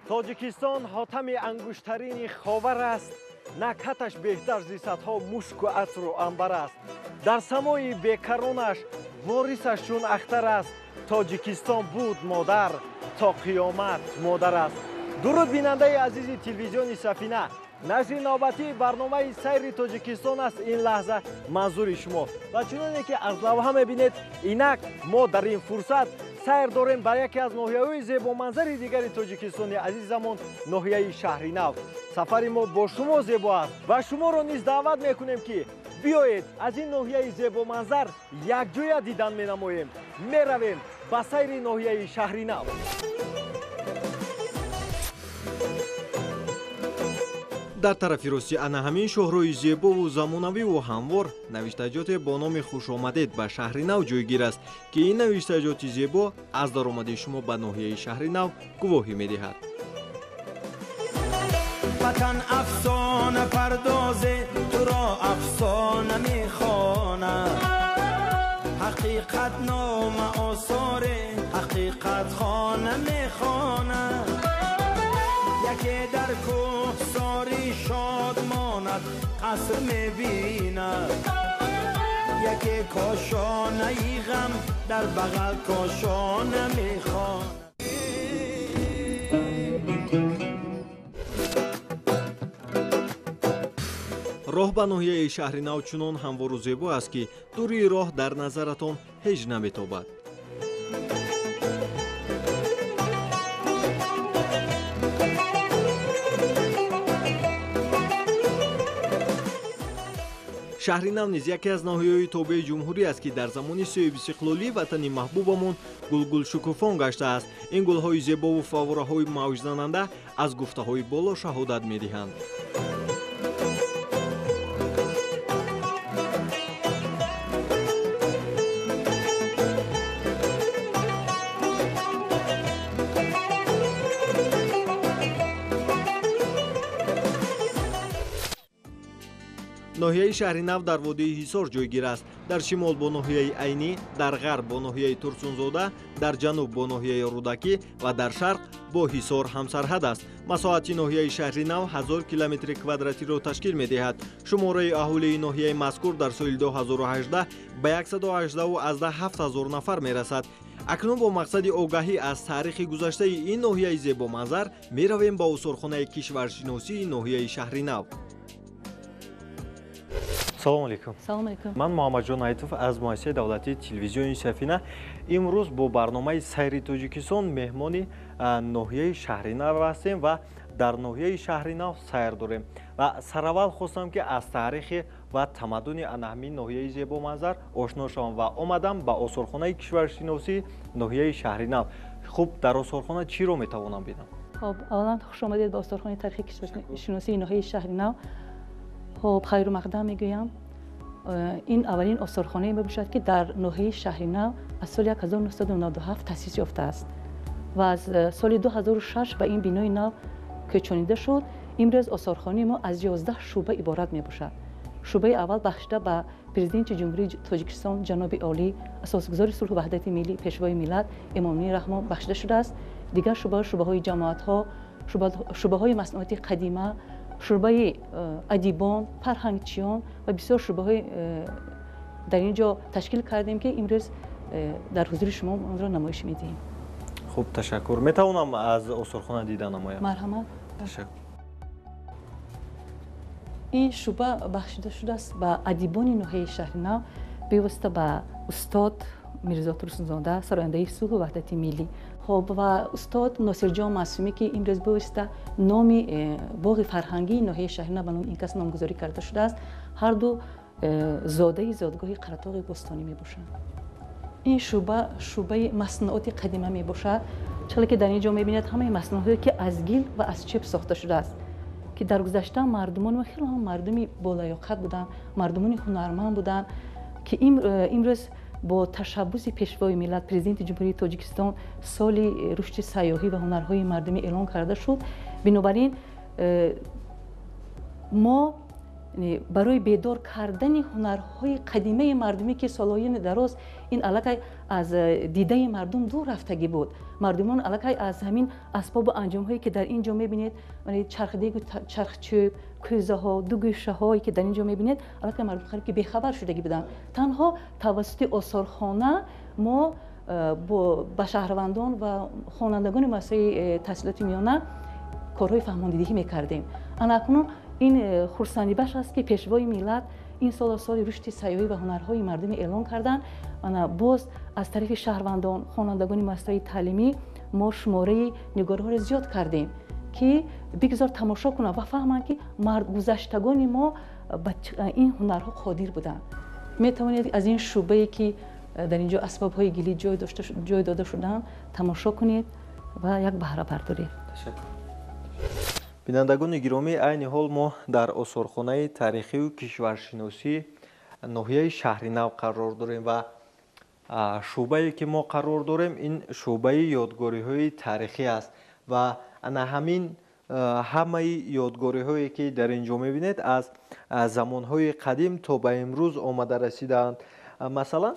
тоҷикистон ҳотами ангуштарини ховар аст, накҳаташ беҳтар зисатҳо мушку асру амбар аст. дар самои бекаронаш ворисаш чун ахтар аст. тоҷикистон буд модар, то қиёмат модар аст. дуруд бинандаи азизи телевизиони Сафина, нашри навбатии барномаи сайри тоҷикистон аст ин лаҳза манзури шумо. ва чуноне ки аз лавҳа мебинед, инак мо дар ин фурсат сайр дорем бар яке аз ноҳияҳои зебоманзари дигари тоҷикистони азизамон, ноҳияи Шаҳри Нав. сафари мо бо шумо зебо аст ва шуморо низ даъват мекунем ки биёед аз ин ноҳияи зебоманзар якҷоя дидан менамоем. меравем ба сайри ноҳияи Шаҳри Нав. дар тарафи рости ана ҳамин шоҳрои зебову замонавиву ҳамвор навиштаҷоте бо номи хушомадед ба Шаҳри Нав ҷойгир аст ки ин навиштаҷоти зебо аз даромади шумо ба ноҳияи Шаҳри Нав гувоҳӣ медиҳад. ватан афсона пардозе туро афсона мехонад, ҳақиқат нома осоре ҳақиқат хона мехонад. яке дар кӯҳсори шод монад қаср мебинад, яке кошонаи ғам дар бағал кошона мехонад. роҳ ба ноҳияи Шаҳри Нав чунон ҳамвору зебо аст ки дурии роҳ дар назаратон ҳеҷ наметобад. Шаҳри Нав низ яке аз ноҳияҳои тобеи ҷумҳурӣ аст ки дар замони соҳиб истиқлолӣ ватани маҳбубамон гулгулшукуфон гаштааст. ин гулҳои зебову фаввораҳои мавҷзананда аз гуфтаҳои боло шаҳодат медиҳанд. ноҳияи Шаҳри Нав дар водии Ҳисор ҷойгир аст. дар шимол бо ноҳияи Айнӣ, дар ғарб бо ноҳияи Турсунзода, дар ҷануб бо ноҳияи Рудакӣ ва дар шарқ бо Ҳисор ҳамсарҳад аст. масоҳати ноҳияи Шаҳри Нав 1000 километри квадратиро ташкил медиҳад. шумораи аҳолии ноҳияи мазкур дар соли 2018 ба 187,000 нафар мерасад. акнун бо мақсади огаҳӣ аз таърихи гузаштаи ин ноҳияи зебоманзар меравем ба осорхонаи кишваршиносии ноҳияи Шаҳри Нав. салому алейкум. Салому алейкум. ман Муҳаммаджон Айтов аз муассисаи давлатии телевизиони Сафина. имрӯз бо барномаи сайри Тоҷикистон меҳмони ноҳияи Шаҳри Нав ҳастем ва дар ноҳияи Шаҳри Нав сайр дорем. ва сараввал хостам ки аз таърихи ва тамаддуни ана ҳамин ноҳияи зебоманзар ошно шавам ва омадам ба осорхонаи кишваршиносии ноҳияи Шаҳри Нав. хуб, дар осорхона чиро метавонам бинам? خب اولا خوش آمدید به استخوان تاریخی کشورشناسی ناحیه شهر نو. خب خیر مقدم میگویم این اولین استخوانه میباشد که در ناحیه شهر نو از سال 1997 تأسیس یافته است و از سال 2006 به این بنای نو کوچانیده شد. امروز استخوانه ما از 11 شعبه عبارت میباشد. شعبه اول بخشیده به پرزیدنت جمهوری تاجیکستان جناب عالی اساسگزار صلح و وحدت ملی پیشوای ملت امامی رحمان بخشیده شده است. دیگر شعبه های جماعت ها، شعبه های مصنوعات قدیمه، شعبه ادیبان، فرهنگچیان و بسیار شعبه های در اینجا تشکیل کردیم که امروز در حضور شما آن را نمایش میدیم. خوب، تشکر. میتوانم از استخوان دیدن نمایم؟ مرحمت. تشکر. این شعبه بخشیده شده است به ادیبان ناحیه شهر نو پیوسته به استاد میرزا ترسونزاده سراینده صلح و وحدت ملی. خب و استاد ناصر جان معصومی که امروز پیوسته نام باغ فرهنگی ناحیه شهر نو به نام این کس نامگذاری کرده شده است. هر دو زاده زادگاه قره‌طاق بستانی می باشند. این شعبه مصنوعات قدیمه می باشد، چرا که در اینجا می بینید همه مصنوعاتی که از گل و از چوب ساخته شده است که در گذشته مردمان و خیلی هم مردمی بالیاقت بودند، مردمان هنرمند بودند که امروز با تشبث پیشوای ملت پرزیدنت جمهوری تاجیکستان سال رشد سیاحی و هنرهای مردمی اعلان کرده شد. بنابراین ما برای بیدار کردن هنرهای قدیمه مردمی که سالهای دراز این الکی از دیده مردم دور رفتگی بود. مردمان الکی از همین اسباب و انجام هایی که در اینجا میبینید، چرخدی، چرخچوب، کوزه ها، دو گوشه هایی که در اینجا میبینید، الکی مردم خیلی که بیخبر شدگی بودن. تنها توسط آثارخانه ما با شهروندان و خوانندگان مؤسسه تحصیلات میانه کارهای فهماندهی میکردیم. اکنون این خرسندی بخش است که پیشوای ملت این سال رشد سیاحی و هنرهای مردم اعلان کردن. باز از طریق شهروندان، خوانندگان مؤسسه تعلیمی ما شماره نگارها را زیاد کردیم که بگذار تماشا کنند و فهمند که گذشتگان ما به این هنرها قادر بودند. می توانید از این شعبه‌ای که در اینجا اسباب‌های گلی جای داده شدن تماشا کنید و یک بهره بردارید. بینندگان گرامی، عین حال ما در آثارخانه تاریخی و کشورشناسی ناحیه شهرنو قرار داریم و شعبه‌ای که ما قرار داریم این شعبه یادگاری‌های تاریخی است و همین همه یادگاری‌هایی که در اینجا می‌بینید از زمان‌های قدیم تا به امروز آمده رسیدند. مثلا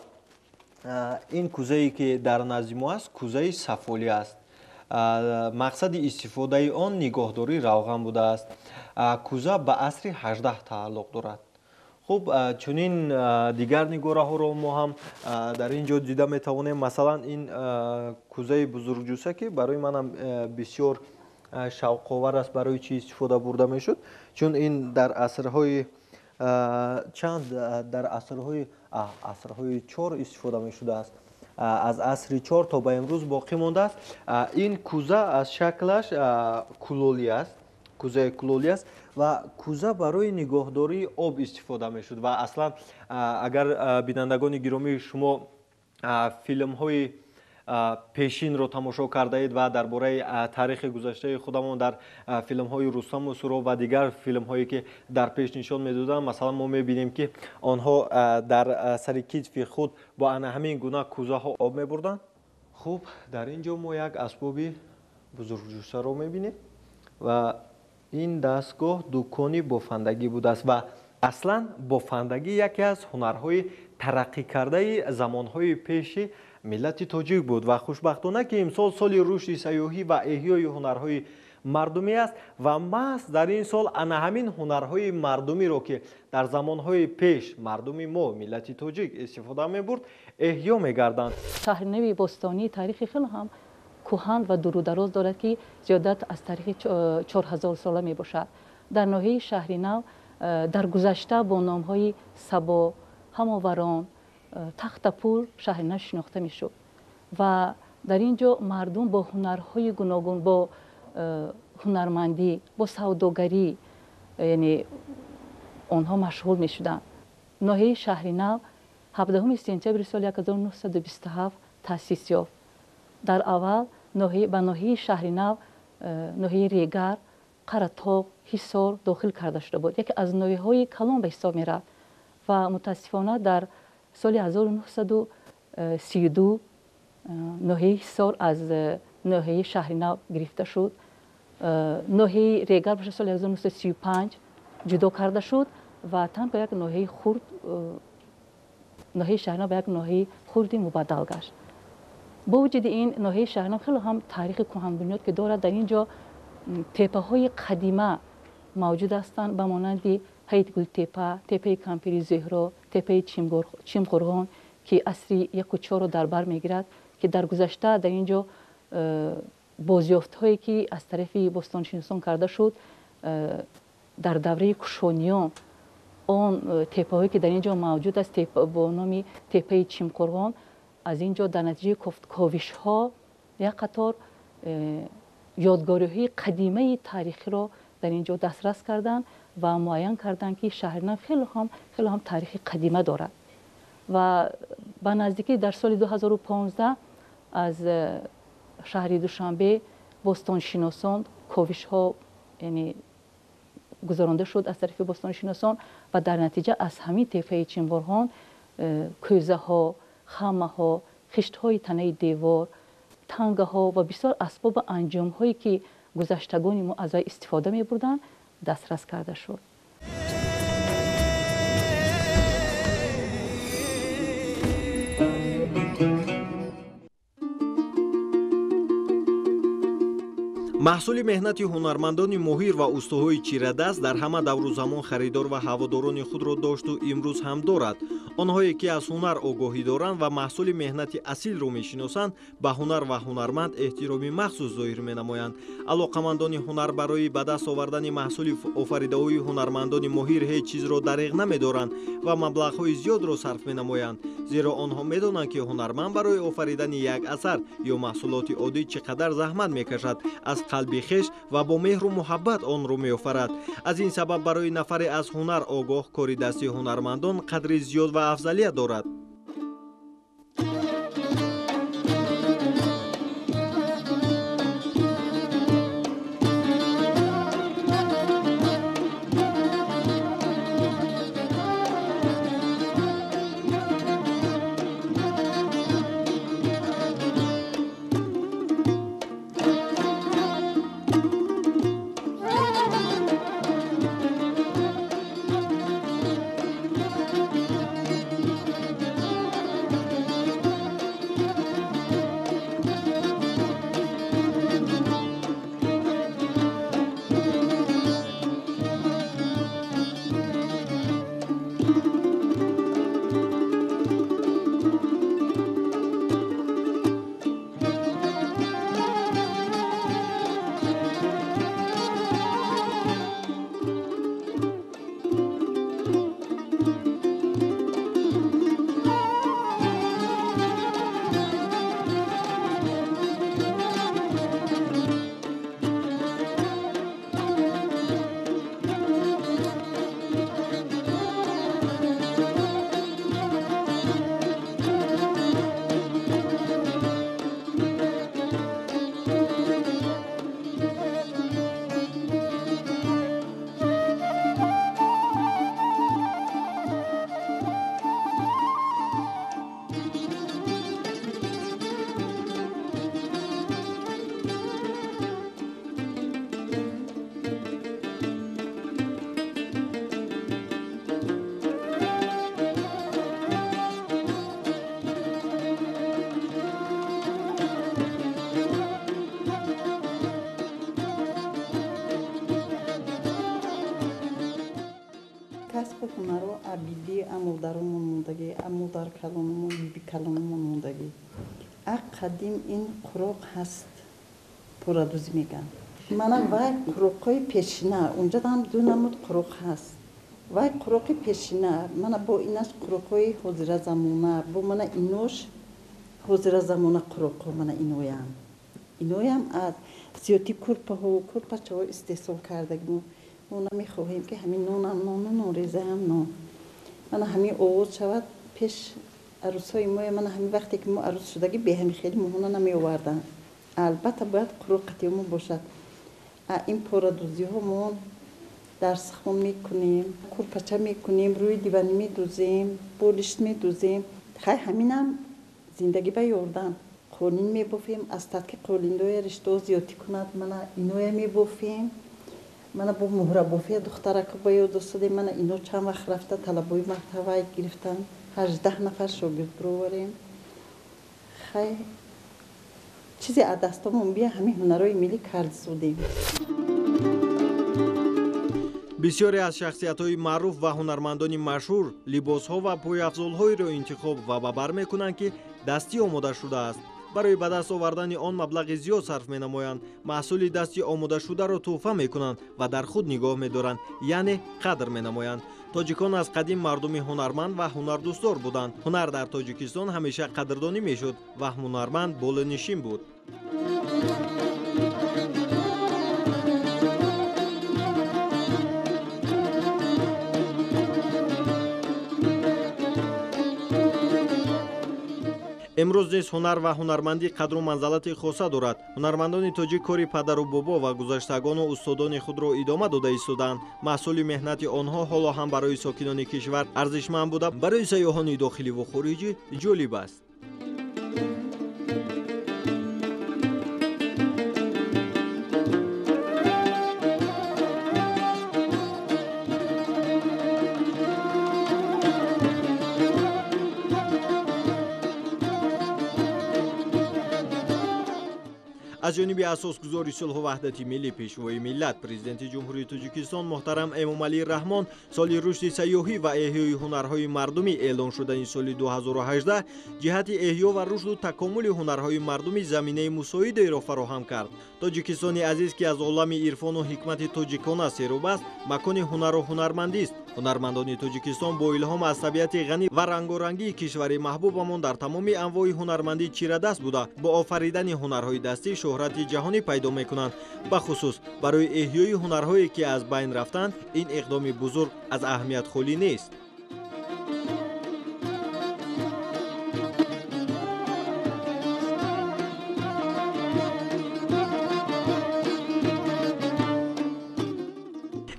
این کوزه‌ای که در نزد ما است کوزه سفالی است. مقصد استفاده آن نگاهداری روغن بوده است. کوزه به عصر 18 تعلق دارد. خب چنین دیگر نگاره ها رو ما هم در اینجا دیده می توانیم. مثلا این کوزه بزرگجوسه که برای منم بسیار شوق‌آور است برای چی استفاده برده می شد، چون این در عصرهای در عصرهای 4 استفاده می شده است. از عصر 4 تا به امروز باقی مانده است. این کوزه از شکلش کلولی است، کوزه کلولی است و کوزه برای نگاهداری آب استفاده می شد و اصلا اگر بینندگان گرامی شما فیلم های پیشین رو تماشا کرده اید و درباره تاریخ گذشته خودمون در فیلم های رستم و سهراب و دیگر فیلم هایی که در پیش نشان میدادن، مثلا ما میبینیم که آنها در سر کتف خود با همین گونه کوزه ها آب میبردن. خب در اینجا ما یک اسباب بزرگجوسه رو میبینیم و این دستگاه دکانی بافندگی بوده است و اصلا بافندگی یکی از هنرهای ترقی کرده زمانهای پیش ملت تاجیک بود و خوشبختانه که امسال سال رشد سیاحی و احیای هنرهای مردمی است و محض در این سال همین هنرهای مردمی رو که در زمانهای پیش مردمی ما ملت تاجیک استفاده می‌برد احیا می‌گردند. شهرنو باستانی تاریخی خیلی هم کهن و دور و دراز دارد که زیادت از تاریخ 4000 ساله میباشد. در ناحیه شهرنو در گذشته با نام‌های سبا، هماوران، تختپور شهرنو شناخته میشد و در اینجا مردم با هنرهای گوناگون، با هنرمندی، با سوداگری، یعنی آنها مشغول میشدند. ناحیه شهرنو 17 سپتامبر سال 1927 تأسیس یافت. در اول به ناحیه شهرنو ناحیه ریگر، قرطاق، حصار داخل کرده شده بود. یکی از ناحیه‌های کلان به حساب می‌رفت و متاسفانه در سال 1932 ناحیه حصار از ناحیه شهرنو گرفته شد. ناحیه ریگر به سال 1935 جدا کرده شد و تنها یک ناحیه خرد، ناحیه شهرنو به یک ناحیه خردی مبدل گشت. با وجود این ناحیه شهرنو خیلی هم تاریخ کهن بنیاد که دارد. در اینجا تپه های قدیمه موجود هستند به مانند هیت گل تپه، تپه کمپیری زهرا، تپه چیمقرغان که عصر 1 و 4 رو در بر میگیرد که در گذشته در اینجا بازیافت هایی که از طرف باستانشناسان کرده شد در دوره کوشانیان، آن تپه هایی که در اینجا موجود است با نام تپه چیمقرغان، از اینجا در نتیجه کاوش ها یک قطار یادگاری های قدیمه تاریخی را در اینجا دسترس کردند و معین کردند که شهرنو خیلی هم تاریخ قدیمه دارد و به نزدیکی در سال 2015 از شهر دوشنبه باستانشناسان کاوش ها یعنی گذرانده شد از طرف باستانشناسان و در نتیجه از همین تپه چیمقرغان کوزه ها، خمه ها، خشت های تنه دیوار، تنگه ها و بسیار اسباب انجام هایی که گذشتگان ما از استفاده می بردن دسترس کرده شد. маҳсули меҳнати ҳунармандони моҳир ва устуҳои чирадаст дар ҳама давру замон харидор ва ҳаводорони худро дошту имрӯз ҳам дорад. онҳое ки аз ҳунар огоҳӣ доранд ва маҳсули меҳнати асилро мешиносанд ба ҳунар ва ҳунарманд эҳтироми махсус зоҳир менамоянд. алоқамандони ҳунар барои ба даст овардани маҳсули офаридаҳои ҳунармандони моҳир ҳеҷ чизро дариғ намедоранд ва маблағҳои зиёдро сарф менамоянд, зеро онҳо медонанд ки ҳунарманд барои офаридани як асар ё маҳсулоти оддӣ чӣ қадар заҳмат мекашад, аз қалби хеш ва бо меҳру муҳаббат онро меофарад. аз ин сабаб барои нафаре аз ҳунар огоҳ кори дастии ҳунармандон қадри зиёд ва афзалият дорад. касбу ҳунару абидӣ амударумон мондагӣ, амудар калонумон, биби калонумон мондагӣ. Ак қадим ин қуроқ ҳаст, пурадӯзӣ меган. Мана вай қуроқҳои пешина, унҷа дам ду намуд қуроқ ҳаст. Вай қуроқи пешина, мана бо инаш қуроқҳои ҳозиразамона, бо мана инош ҳозиразамона қуроқҳо мана иноям. Иноям аз зиёди курпаҳо, курпачаҳо истеҳсол кардагӣ. мо намехоҳем ки ҳамин нонам нону норезаам нон. мана ҳамин оғоз шавад пеш арӯсҳои мо, мана ҳамин вақте ки мо арӯс шудагӣ беҳами хеле моҳона намеоварданд. албатта бояд қуроқатиҳомо бошад. ин порадӯзиҳо мо дар сихмон мекунем, курпача мекунем, рӯи диванӣ медӯзем, болишт медӯзем. хай ҳаминам зиндагӣ ба ёрдан. қолин мебофем, аз татки қолиндоя риштаҳо зиёдӣ кунад, мана иноя мебофем. мана бо муҳрабофия духтарака ба ёд устодем. мана ино чанд вақт рафта талабои мактабай гирифтан, 18 нафар шогирд бироварем. хай чизе аз дастомон бия ҳамин ҳунарои миллӣ кардисудем. бисёре аз шахсиятҳои маъруф ва ҳунармандони машҳур либосҳо ва пойафзолҳоеро интихоб ва ба бар мекунанд ки дастӣ омода шудааст. барои ба даст овардани он маблағи зиёд сарф менамоянд. маҳсули дасти омодашударо тӯҳфа мекунанд ва дар худ нигоҳ медоранд, яъне қадр менамоянд. тоҷикон аз қадим мардуми ҳунарманд ва ҳунардӯстдор буданд. ҳунар дар тоҷикистон ҳамеша қадрдонӣ мешуд ва ҳунарманд боланишин буд. имрӯз низ ҳунар ва ҳунармандӣ қадру манзалати хоса дорад. ҳунармандони тоҷик кори падару бобо ва гузаштагону устодони худро идома дода истоданд. маҳсули меҳнати онҳо ҳоло ҳам барои сокинони кишвар арзишманд буда, барои сайёҳони дохиливу хориҷӣ ҷолиб аст. از جانب اساسگزاری صلح و وحدت ملی پیشوای ملت پرزیدنت جمهوری تاجیکستان محترم امامعلی رحمان سال رشد سیاحی و احیای هنرهای مردمی اعلان شدن سال 2018 جهت احیا و رشد و تکامل هنرهای مردمی زمینه مساعده را فراهم کرد. تاجیکستان عزیز که از عالم عرفان و حکمت تاجیکانه سیراب است، مکان هنر و هنرمندی است. هنرمندان تاجیکستان با الهام از طبیعت غنی و رنگارنگی کشور محبوبمان در تمام انواع هنرمندی چیره‌دست بوده با آفریدن هنرهای دستی شهرت جهانی پیدا میکنند. به خصوص برای احیای هنرهایی که از بین رفتند این اقدام بزرگ از اهمیت خالی نیست.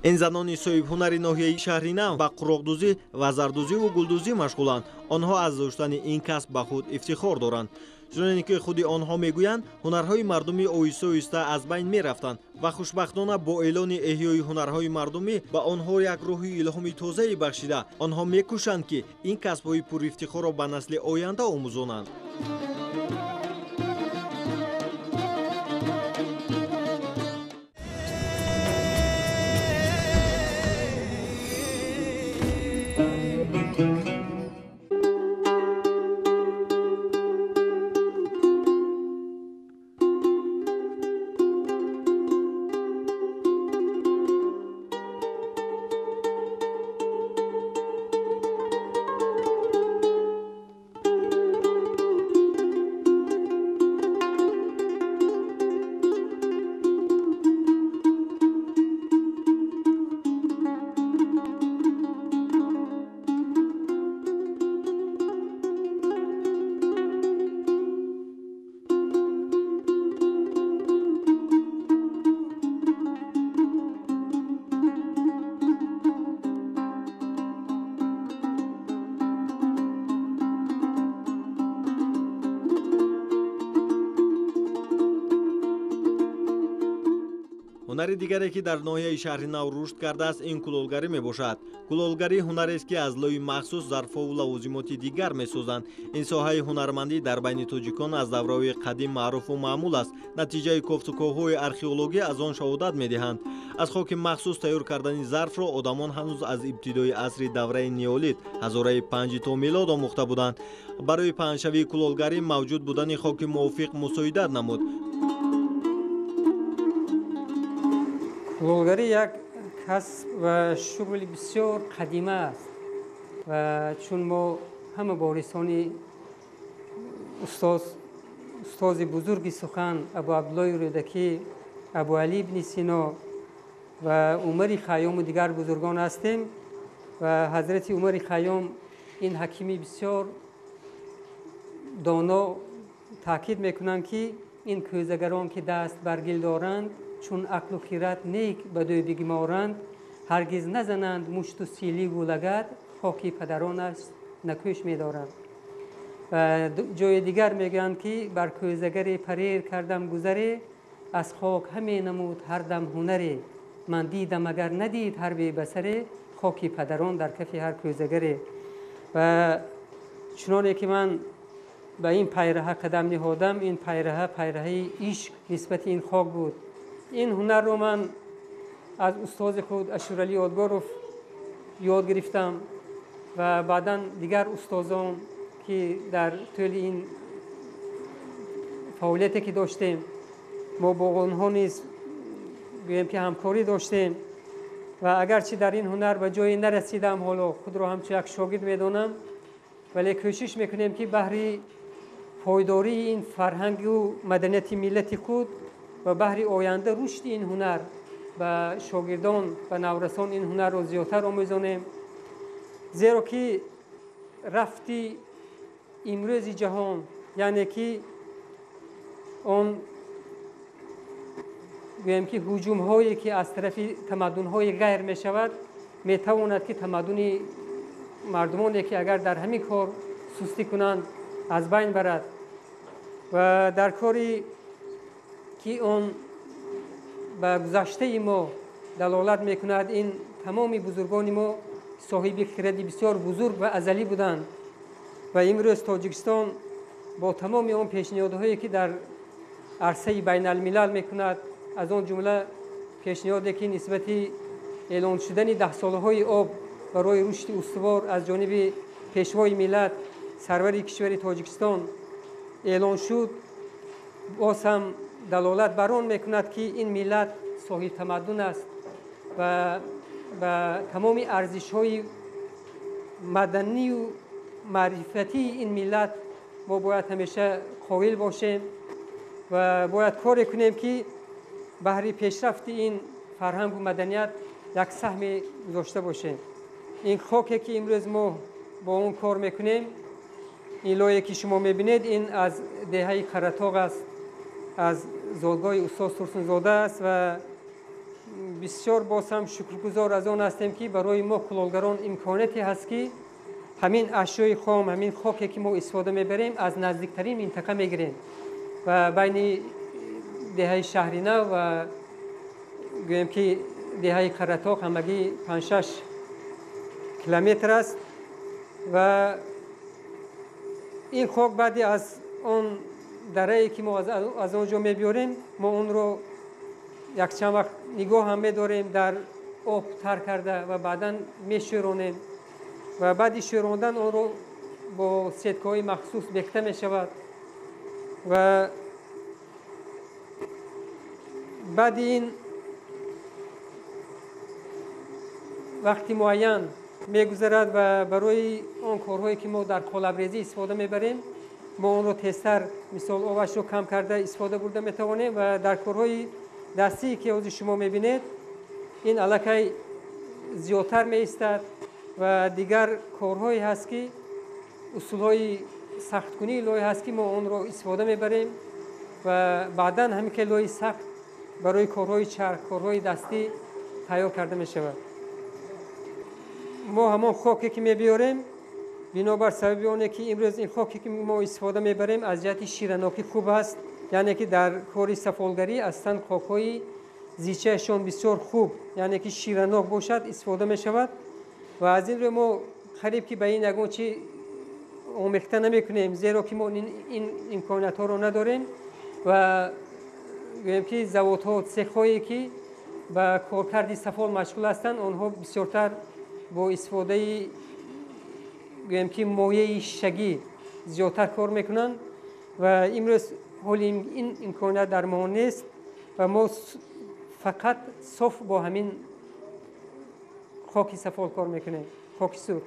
این زنان صاحب هنر ناحیه شهر نو با قراقدوزی و زردوزی و گلدوزی مشغولند. آنها از داشتن این کسب به خود افتخار دارند. چنانکه که خود آنها میگویند هنرهای مردمی آهسته آهسته از بین میرفتند و خوشبختانه با اعلان احیای هنرهای مردمی به آنها یک روح الهامی تازه بخشیده آنها میکوشند که این کسب‌های پر افتخار را به نسل آینده آموزانند. هنر دیگری که در ناحیه شهر نو رشد کرده است این کلالگری میباشد. کلالگری هنری است که از لوح مخصوص ظرف‌ها و لوازمات دیگر میسازند. این ساحه هنرمندی در بین تاجیکان از دوره‌های قدیم معروف و معمول است. نتیجه کوفت‌وکاوهای ارخئولوژی از آن شهادت میدهند. از خاک مخصوص تیار کردن ظرف را آدمان هنوز از ابتدای عصر دوره نیولیت هزاره 5 تا میلاد آموخته بودند. برای پهنشوی کلالگری موجود بودن خاک موافق مساعدت نمود. کلالگری یک کسب و شغل بسیار قدیمه است و چون ما همه وارثان استاد بزرگ سخن ابو عبدالله رودکی، ابو علی بن سینا و عمر خیام و دیگر بزرگان هستیم و حضرت عمر خیام این حکیمی بسیار دانا تاکید میکنند که این کوزگران که دست برگل دارند چون عقل و خیرت نیک به دوی بگمارند هرگز نزنند مشت و سیلی و لگد خاکی پدرانش نکوش می‌دارند. و جای دیگر میگویند که بر کوزگر پریر کردم گذری از خاک همه نمود هر دم هنری من دیدم اگر ندید هر بی بصری خاکی پدران در کف هر کوزگری. و چنانه که من به این پیرهه قدم نهادم این پیرهه عشق نسبت این خاک بود. این هنر رو من از استاد خود اشورعلی یادگارов یاد گرفتم و بعدا دیگر استادان که در طول این فعالیتی که داشتیم ما با آنها نیز گویم که همکاری داشتیم و اگرچه در این هنر به جایی نرسیدم حالا خود رو همچون یک شاگرد میدانم ولی کوشش میکنیم که بهر پایداری این فرهنگ و مدنیت ملت خود و بهر آینده رشد این هنر و شاگردان و نورسان این هنر را زیادتر آموزانیم. زیرا که رفتی امروز جهان یعنی که آن گویم که هجوم هایی که از طرف تمدن های غیر می شود می تواند که تمدن مردمانی که اگر در همین کار سستی کنند از بین برد و در کاری که اون به گذشته ما دلالت میکند این تمامی بزرگان ما صاحب خردی بسیار بزرگ و ازلی بودند و امروز تاجیکستان با تمامی آن پیشنهادهایی که در عرصه بین الملل میکند. از آن جمله پیشنهادی که نسبتی اعلان شدن 10 ساله های آب برای رشد استوار از جانب پیشوای ملت سرور کشور تاجیکستان اعلان شد، باز هم دلالت بر آن میکند که این ملت صاحب تمدن است و تمام ارزش های مدنی و معرفتی این ملت ما باید همیشه قائل باشیم و باید کار کنیم که بهر پیشرفت این فرهنگ و مدنیت یک سهم داشته باشیم. این خاکی که امروز ما با اون کار میکنیم، این لایه که شما میبینید، این از دهه قرطاق است، از زادگاه استاد ترسونزاده است و بسیار باز هم شکرگزار از آن هستیم که برای ما کلالگران امکاناتی هست که همین اشیای خام، همین خاکی که ما استفاده میبریم از نزدیکترین منطقه میگیریم و بین دهه شهرینه و گویم که دهه قرطاق همگی 5-6 کیلومتر است و این خاک بعدی از اون دره‌ای که ما از آنجا میبیاریم، ما اون رو یک چند وقت نگاه هم میداریم، در آب تر کرده و بعدا میشورانیم و بعد شوراندن اون رو با سیدک‌های مخصوص بیخته میشود و بعد این وقتی معین میگذرد و برای آن کارهایی که ما در قالب‌ریزی استفاده میبریم، ما اون رو تستر مثال آبش رو کم کرده استفاده برده میتوانیم و در کارهای دستی که از شما میبینید این علاقه زیادتر میستد و دیگر کارهایی هست که اصولهای سخت کنی لایه هست که ما اون رو استفاده میبریم و بعدا همین که لایه سخت برای کارهای چرخ، کارهای دستی تیار کرده میشود. ما همان خاکی که میبیاریم بنابر سبب آنه که امروز این خاکی که ما استفاده میبریم از جهت شیرناکی خوب است، یعنی که در کار سفالگری اصلا خاک‌های زیچهشان بسیار خوب، یعنی که شیرناک باشد استفاده میشود و از این رو ما خریب که به این یگان چی آمیخته نمیکنیم، زیرا که ما این امکانات ها رو نداریم و گویم که زوادها، سیخ‌هایی که به کارکرد سفال مشغول هستند آنها بسیارتر با استفاده گویم که مایع شگی زیادتر کار میکنند و امروز حال این امکانات در ما نیست و ما فقط صاف با همین خاک سفال کار میکنیم، خاک سور.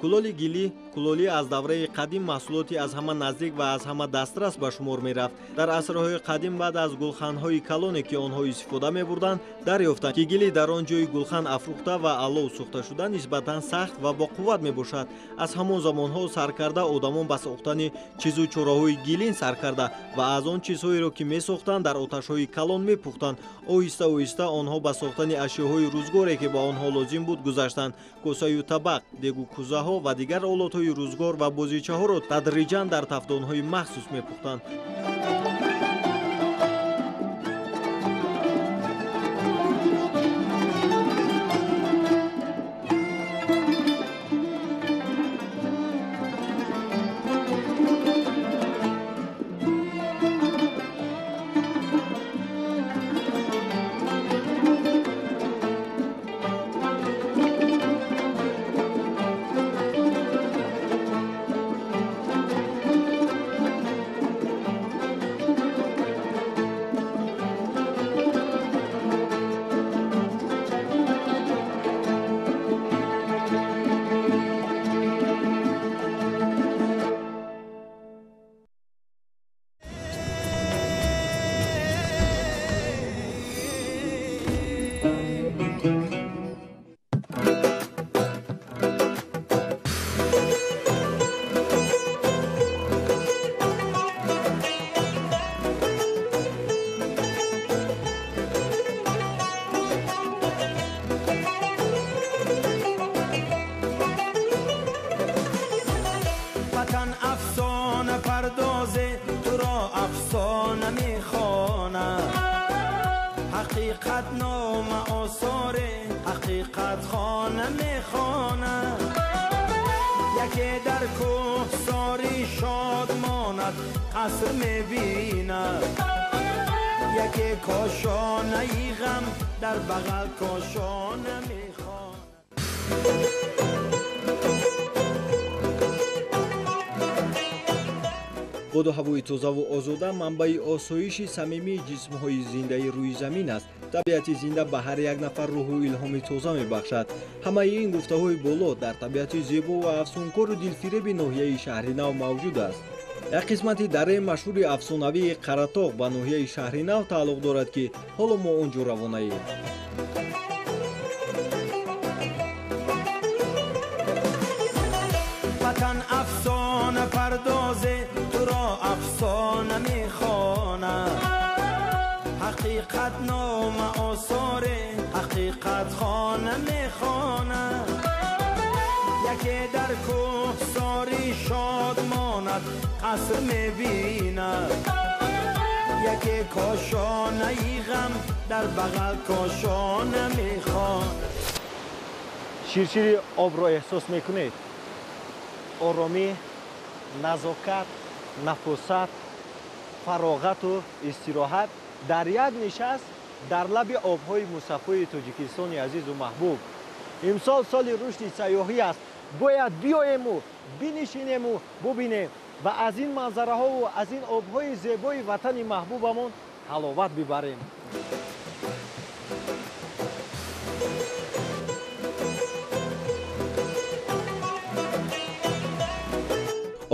кулоли гилӣ кулолӣ аз давраи қадим маҳсулоти аз ҳама наздик ва аз ҳама дастрас ба шумор мерафт. дар асрҳои қадим баъд аз гулханҳои калоне ки онҳо истифода мебурданд дарёфтанд ки гилӣ дар он ҷои гулхан афрӯхта ва алов сӯхта шуда нисбатан сахт ва боқувват мебошад. аз ҳамон замонҳо сар карда одамон ба сохтани чизу чораҳои гилин сар карда ва аз он чизҳоеро ки месохтанд дар оташҳои калон мепухтанд. оҳиста оҳиста онҳо ба сохтани ашёҳои рӯзгоре ки ба онҳо лозим буд гузаштанд. косаю табақ, дегу кӯзаҳо ва дигар олатҳои рӯзгор ва бозичаҳоро тадриҷан дар тафдонҳои махсус мепухтанд. حقیقت نام آثار حقیقت خانه میخواند یکی در کوه ساری شاد ماند قصر میبیند یکی کاشانه ای غم در بغل کاشانه میخواند боду ҳавои тозаву озода манбаи осоиши самимии ҷисмҳои зиндаи рӯи замин аст. табиати зинда ба ҳар як нафар рӯҳу илҳоми тоза мебахшад. ҳамаи ин гуфтаҳои боло дар табиати зебо ва афсункору дилфиреби ноҳияи Шаҳринав мавҷуд аст. як қисмати дараи машҳури афсонавии Қаратоғ ба ноҳияи Шаҳринав тааллуқ дорад, ки ҳоло мо он ҷо равонаем. وطن افسانه پردازه تو را افسانه میخواند حقیقت نام آثار حقیقت خانه میخواند یکی در کوه ساری شاد ماند قصر میبیند یکی کاشانه ای غم در بغل کاشانه میخواند شیرشیر آب را احساس میکنید؟ آرامی، نزاکت، نفاست، فراغت و استراحت در یک نشست در لب آبهای مصفای تاجیکستان عزیز و محبوب. امسال سال رشد سیاحی است. باید بیاییم و بنشینیم و ببینیم و از این منظره ها و از این آبهای زیبای وطن محبوبمون حلاوت ببریم.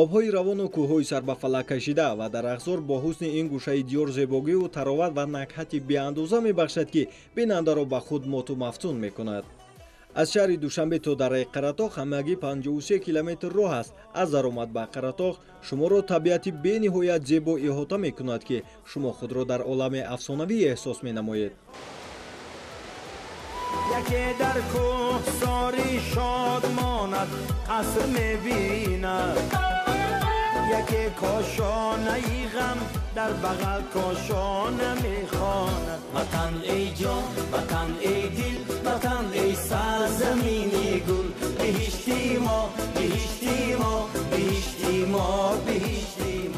обҳои равону кӯҳҳои сарбафалак кашида ва дарахзор бо ҳусни ин гӯшаи диёр зебогию тароват ва накҳати беандоза мебахшад, ки бинандаро ба худ моту мафтун мекунад. аз шаҳри душанбе то дараи Қаратоғ ҳамагӣ 53 километр роҳ аст. аз даромад ба Қаратоғ шуморо табиати бениҳоят зебо иҳота мекунад, ки шумо худро дар олами афсонавӣ эҳсос менамоед. یکی در کوه ساری شاد ماند قصر میبیند یکی کاشانه ای غم در بغل کاشانه میخواند وطن ای جان وطن ای دل وطن ای سرزمینی گل بهشتی ما بهشتی ما بهشتی ما بهشتی